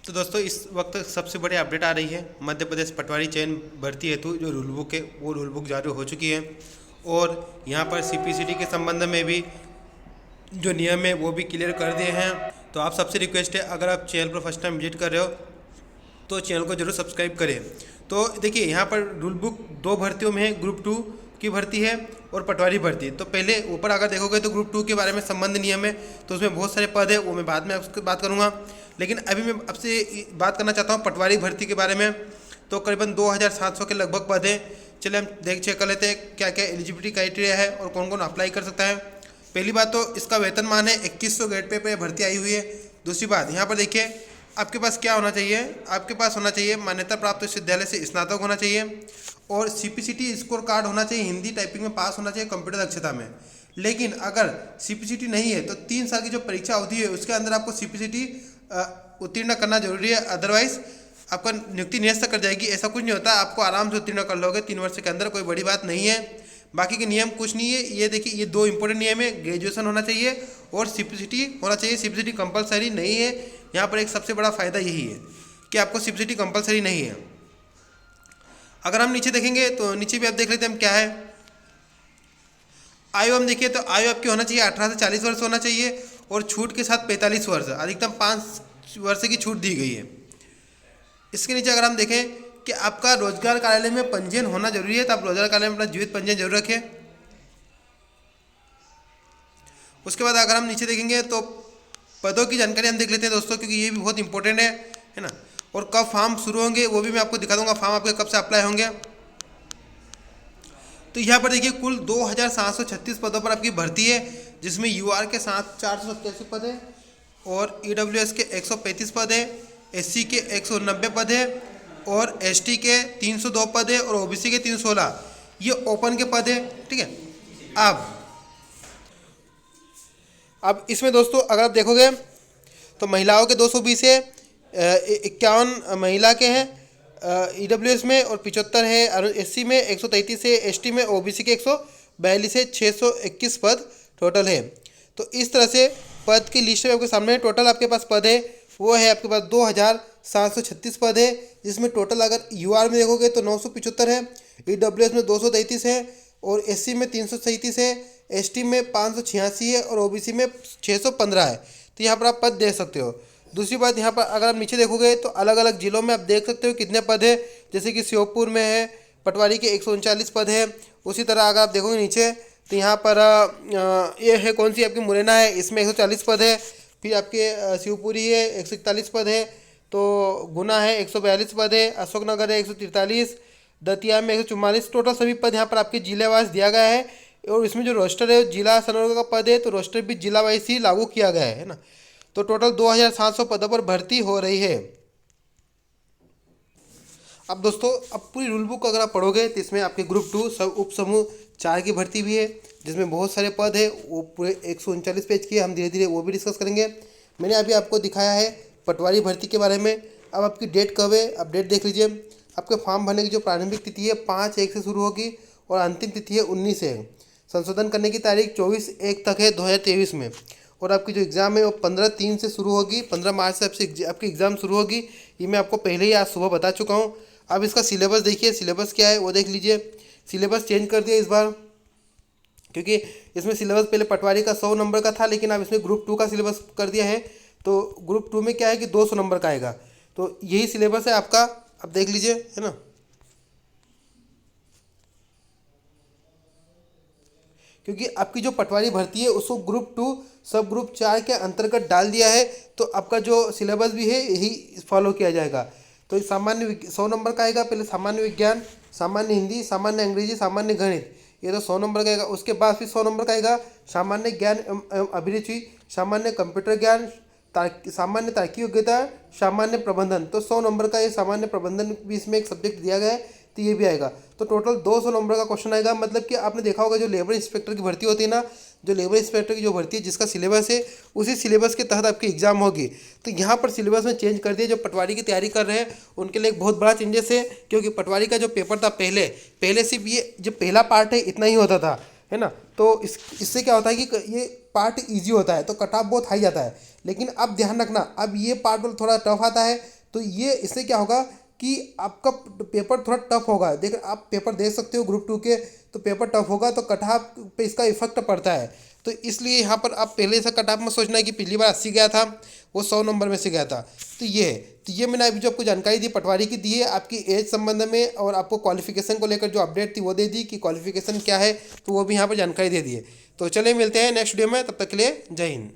तो दोस्तों इस वक्त सबसे बड़ी अपडेट आ रही है। मध्य प्रदेश पटवारी चयन भर्ती हेतु जो रूल बुक है वो रूल बुक जारी हो चुकी है और यहाँ पर सीपीसीटी के संबंध में भी जो नियम है वो भी क्लियर कर दिए हैं। तो आप सबसे रिक्वेस्ट है, अगर आप चैनल पर फर्स्ट टाइम विजिट कर रहे हो तो चैनल को जरूर सब्सक्राइब करें। तो देखिए यहाँ पर रूल बुक दो भर्तियों में है, ग्रुप 2 की भर्ती है और पटवारी भर्ती। तो पहले ऊपर अगर देखोगे तो ग्रुप 2 के बारे में संबंध नियम है, तो उसमें बहुत सारे पद है, वो मैं बाद में आपसे बात करूँगा। लेकिन अभी मैं आपसे बात करना चाहता हूँ पटवारी भर्ती के बारे में। तो करीबन 2700 के लगभग पद है। चलिए हम चेक कर लेते हैं क्या क्या एलिजिबिलिटी क्राइटेरिया है और कौन कौन अप्लाई कर सकता है। पहली बात तो इसका वेतनमान है 2100 ग्रेड पे भर्ती आई हुई है। दूसरी बात यहाँ पर देखिए आपके पास क्या होना चाहिए, आपके पास होना चाहिए मान्यता प्राप्त विश्वविद्यालय से स्नातक होना चाहिए और सीपीसीटी स्कोर कार्ड होना चाहिए, हिंदी टाइपिंग में पास होना चाहिए, कंप्यूटर दक्षता में। लेकिन अगर सीपीसीटी नहीं है तो 3 साल की जो परीक्षा अवधि है उसके अंदर आपको सीपीसीटी उत्तीर्ण करना जरूरी है, अदरवाइज आपका नियुक्ति निरस्त कर जाएगी। ऐसा कुछ नहीं होता, आपको आराम से उत्तीर्ण कर लोगे 3 वर्ष के अंदर, कोई बड़ी बात नहीं है। बाकी के नियम कुछ नहीं है। ये देखिए ये 2 इंपॉर्टेंट नियम है, ग्रेजुएशन होना चाहिए और सीपीसीटी होना चाहिए। सीपीसीटी कंपलसरी नहीं है। यहाँ पर एक सबसे बड़ा फायदा यही है कि आपको सीपीसीटी कंपलसरी नहीं है। अगर हम नीचे देखेंगे तो नीचे भी आप देख लेते हैं हम क्या है। आयु हम देखिए तो आयु आपकी होना चाहिए 18 से 40 वर्ष होना चाहिए और छूट के साथ 45 वर्ष, अधिकतम 5 वर्ष की छूट दी गई है। इसके नीचे अगर हम देखें कि आपका रोजगार कार्यालय में पंजीयन होना जरूरी है, तो आप रोजगार कार्यालय में अपना जीवित पंजीयन जरूर रखें। उसके बाद अगर हम नीचे देखेंगे तो पदों की जानकारी हम देख लेते हैं दोस्तों, क्योंकि ये भी बहुत इंपॉर्टेंट है ना। और कब फॉर्म शुरू होंगे वो भी मैं आपको दिखा दूंगा, फॉर्म आपके कब से अप्लाई होंगे। तो यहाँ पर देखिए कुल 2736 पदों पर आपकी भर्ती है, जिसमें यूआर के साथ 487 पद है और ईडब्ल्यूएस के 135 पद है, एससी के 190 पद है और एसटी के 302 पद है और ओबीसी के 316। ये ओपन के पद है, ठीक है। अब इसमें दोस्तों अगर आप देखोगे तो महिलाओं के 220 है, 51 महिला के हैं ईडब्ल्यूएस में और 75 है एससी में, 133 है एसटी में, ओबीसी के 142 है, 621 पद टोटल है। तो इस तरह से पद की लिस्ट आपके सामने टोटल आपके पास पद है वो है आपके पास 2736 पद है, जिसमें टोटल अगर यूआर में देखोगे तो 975 है, ईडब्ल्यूएस में 233 है और एससी में 337 है, एसटी में 586 है और ओबीसी में 615 है। तो यहाँ पर आप पद देख सकते हो। दूसरी बात यहाँ पर अगर आप नीचे देखोगे तो अलग अलग जिलों में आप देख सकते हो कितने पद है, जैसे कि श्योपुर में है पटवारी के 139 पद है। उसी तरह अगर आप देखोगे नीचे तो यहाँ पर ये है कौन सी आपकी मुरैना है, इसमें 140 पद है। फिर आपके शिवपुरी है 141 पद है, तो गुना है 142 पद है, अशोकनगर है 143, दतिया में 144। टोटल सभी पद यहाँ पर आपके जिले वाइज दिया गया है और इसमें जो रोस्टर है जिला स्नातक का पद है, तो रोस्टर भी जिला वाइज ही लागू किया गया है ना। तो टोटल 2700 पदों पर भर्ती हो रही है। अब दोस्तों अब पूरी रूल बुक अगर आप पढ़ोगे तो इसमें आपके ग्रुप 2 सब उप समूह 4 की भर्ती भी है, जिसमें बहुत सारे पद है। वो पूरे 139 पेज की, हम धीरे धीरे वो भी डिस्कस करेंगे। मैंने अभी आपको दिखाया है पटवारी भर्ती के बारे में। अब आपकी डेट कब है, अब डेट देख लीजिए। आपके फॉर्म भरने की जो प्रारंभिक तिथि है 5/1 से शुरू होगी और अंतिम तिथि है 19 है। संशोधन करने की तारीख 24/1 तक है 2023 में। और आपकी जो एग्ज़ाम है वो 15/3 से शुरू होगी, 15 मार्च से आपकी एग्ज़ाम शुरू होगी। ये मैं आपको पहले ही आज सुबह बता चुका हूँ। अब इसका सिलेबस देखिए, सिलेबस क्या है वो देख लीजिए। सिलेबस चेंज कर दिया इस बार, क्योंकि इसमें सिलेबस पहले पटवारी का 100 नंबर का था, लेकिन अब इसमें ग्रुप 2 का सिलेबस कर दिया है। तो ग्रुप 2 में क्या है कि 200 नंबर का आएगा। तो यही सिलेबस है आपका, अब देख लीजिए, है ना। क्योंकि आपकी जो पटवारी भर्ती है उसको ग्रुप 2 सब ग्रुप 4 के अंतर्गत डाल दिया है, तो आपका जो सिलेबस भी है यही फॉलो किया जाएगा। तो सामान्य 100 नंबर का आएगा, पहले सामान्य विज्ञान, सामान्य हिंदी, सामान्य अंग्रेजी, सामान्य गणित, ये तो 100 नंबर का आएगा। उसके बाद फिर 100 नंबर का आएगा सामान्य ज्ञान एवं अभिरुचि, सामान्य कंप्यूटर ज्ञान, सामान्य तार्किक योग्यता, सामान्य प्रबंधन। तो 100 नंबर का ये सामान्य प्रबंधन भी इसमें एक सब्जेक्ट दिया गया है, तो ये भी आएगा। तो टोटल 200 नंबर का क्वेश्चन आएगा। मतलब कि आपने देखा होगा जो लेबर इंस्पेक्टर की भर्ती होती है ना, जो लेबर इंस्पेक्टर की जो भर्ती है जिसका सिलेबस है उसी सिलेबस के तहत आपकी एग्जाम होगी। तो यहाँ पर सिलेबस में चेंज कर दिया। जो पटवारी की तैयारी कर रहे हैं उनके लिए एक बहुत बड़ा चेंजेस है, क्योंकि पटवारी का जो पेपर था पहले सिर्फ ये जो पहला पार्ट है इतना ही होता था, है ना। तो इससे क्या होता है कि ये पार्ट ईजी होता है तो कट ऑफ बहुत हाई जाता है। लेकिन अब ध्यान रखना, अब ये पार्ट थोड़ा टफ आता है, तो ये इससे क्या होगा कि आपका पेपर थोड़ा टफ होगा। देख आप पेपर दे सकते हो ग्रुप 2 के, तो पेपर टफ होगा तो कट ऑफ पे इसका इफेक्ट पड़ता है। तो इसलिए यहाँ पर आप पहले से कट ऑफ में सोचना है कि पिछली बार 80 गया था, वो 100 नंबर में से गया था। तो ये मैंने अभी जो आपको जानकारी दी पटवारी की दी है आपकी एज संबंध में, और आपको क्वालिफिकेशन को लेकर जो अपडेट थी वो दे दी कि क्वालिफिकेशन क्या है, तो वो भी यहाँ पर जानकारी दे दी है। तो चलिए मिलते हैं नेक्स्ट वीडियो में, तब तक के लिए जय हिंद।